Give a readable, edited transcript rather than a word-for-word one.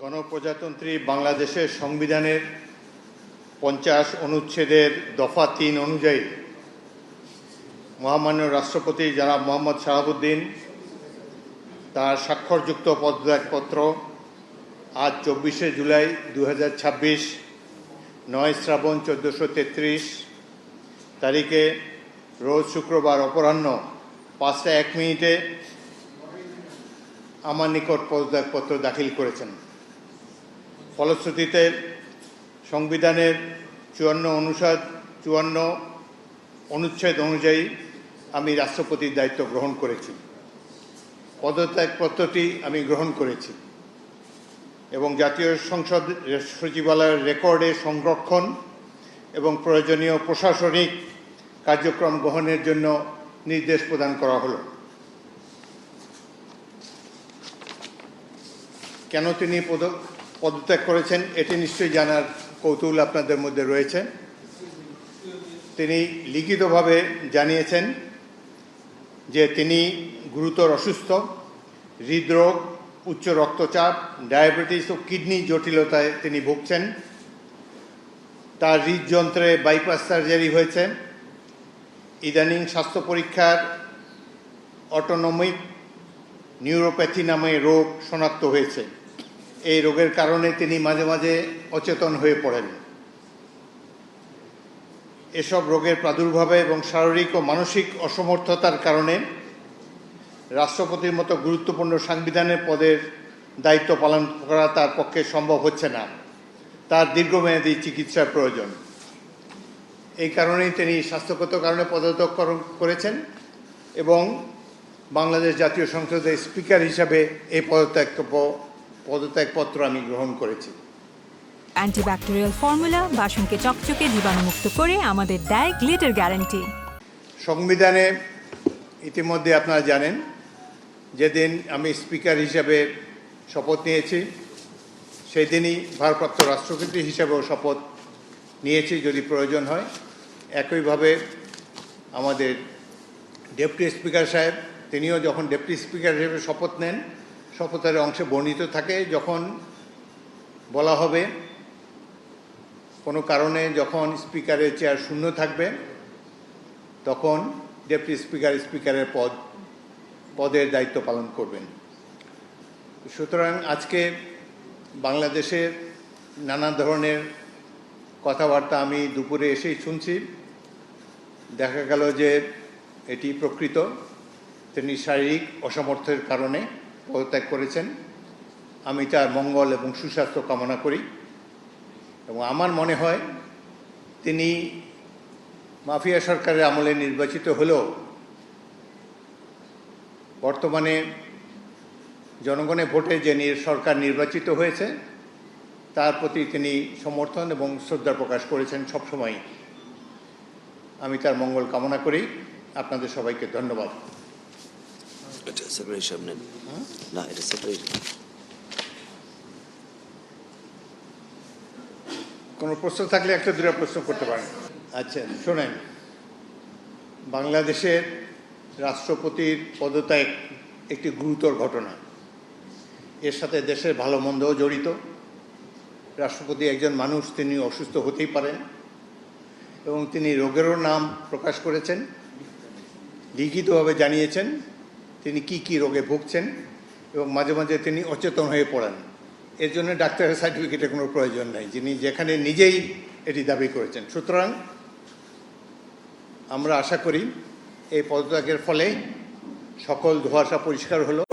গণপ্রজাতন্ত্রী বাংলাদেশের সংবিধানের 50 অনুচ্ছেদের দফা 3 অনুযায়ী মহামান্য রাষ্ট্রপতি জনাব মোহাম্মদ শাহাবুদ্দিন তার স্বাক্ষরযুক্ত পদত্যাগপত্র আজ 24শে জুলাই 2026 9 শ্রাবণ 1433 তারিখে রোজ শুক্রবার অপরাহ্ন 5টা 1 মিনিটে আমার নিকট পদত্যাগপত্র দাখিল করেছেন। ফলশ্রুতিতে সংবিধানের 54 অনুচ্ছেদ অনুযায়ী আমি রাষ্ট্রপতির দায়িত্ব গ্রহণ করেছি। পদত্যাগপত্রটি আমি গ্রহণ করেছি এবং জাতীয় সংসদ সচিবালয়ের রেকর্ডে সংরক্ষণ এবং প্রয়োজনীয় প্রশাসনিক কার্যক্রম গ্রহণের জন্য নির্দেশ প্রদান করা হলো। কেন তিনি পদত্যাগ করেছেন এটি নিশ্চয়ই জানার কৌতূহল আপনাদের মধ্যে রয়েছে। তিনি লিখিতভাবে জানিয়েছেন যে তিনি গুরুতর অসুস্থ, হৃদরোগ, উচ্চ রক্তচাপ, ডায়াবেটিস ও কিডনি জটিলতায় তিনি ভুগছেন। তার হৃদযন্ত্রে বাইপাস সার্জারি হয়েছে। ইদানিং স্বাস্থ্য পরীক্ষার অটোনমিক নিউরোপ্যাথি নামে রোগ শনাক্ত হয়েছে। এই রোগের কারণে তিনি মাঝে মাঝে অচেতন হয়ে পড়েন। এসব রোগের প্রাদুর্ভাবে এবং শারীরিক ও মানসিক অসমর্থতার কারণে রাষ্ট্রপতির মতো গুরুত্বপূর্ণ সাংবিধানিক পদের দায়িত্ব পালন করা তার পক্ষে সম্ভব হচ্ছে না। তার দীর্ঘমেয়াদী চিকিৎসার প্রয়োজন। এই কারণেই তিনি স্বাস্থ্যগত কারণে পদত্যাগ করেছেন এবং বাংলাদেশ জাতীয় সংসদের স্পিকার হিসাবে এই পদত্যাগপত্র আমি গ্রহণ করেছি। অ্যান্টিব্যাকটেরিয়াল ফর্মুলা বাসনকে চকচকে জীবাণুমুক্ত করে আমাদের দেয় গ্লিটার গ্যারান্টি। সংবিধানে ইতিমধ্যে আপনারা জানেন যেদিন আমি স্পিকার হিসাবে শপথ নিয়েছি সেই দিনই ভারপ্রাপ্ত রাষ্ট্রপতি হিসাবেও শপথ নিয়েছি যদি প্রয়োজন হয়। একইভাবে আমাদের ডেপুটি স্পিকার সাহেব তিনিও যখন ডেপুটি স্পিকার হিসেবে শপথ নেন শপথের অংশে বর্ণিত থাকে যখন বলা হবে কোনো কারণে যখন স্পিকারের চেয়ার শূন্য থাকবে তখন ডেপুটি স্পিকারের পদের দায়িত্ব পালন করবেন। সুতরাং আজকে বাংলাদেশের নানা ধরনের কথাবার্তা আমি দুপুরে এসেই শুনছি। দেখা গেল যে এটি প্রকৃত। তিনি শারীরিক অসমর্থের কারণে পদত্যাগ করেছেন। আমি তার মঙ্গল এবং সুস্বাস্থ্য কামনা করি এবং আমার মনে হয় তিনি মাফিয়া সরকারের আমলে নির্বাচিত হলেও বর্তমানে জনগণের ভোটে যে সরকার নির্বাচিত হয়েছে তার প্রতি তিনি সমর্থন এবং শ্রদ্ধা প্রকাশ করেছেন সবসময়। আমি তার মঙ্গল কামনা করি। আপনাদের সবাইকে ধন্যবাদ। কোনো প্রশ্ন থাকলে একটা দুটো প্রশ্ন করতে পারেন। আচ্ছা শোনেন, বাংলাদেশের রাষ্ট্রপতির পদত্যাগ একটি গুরুতর ঘটনা। এর সাথে দেশের ভালো মন্দও জড়িত। রাষ্ট্রপতি একজন মানুষ, তিনি অসুস্থ হতেই পারেন এবং তিনি রোগেরও নাম প্রকাশ করেছেন, লিখিতভাবে জানিয়েছেন তিনি কি রোগে ভুগছেন এবং মাঝে মাঝে তিনি অচেতন হয়ে পড়েন। এর জন্য ডাক্তারের সার্টিফিকেটের কোনো প্রয়োজন নাই, যিনি যেখানে নিজেই এটি দাবি করেছেন। সুতরাং আমরা আশা করি এই পদত্যাগের ফলে সকল ধোঁয়াশা পরিষ্কার হলো।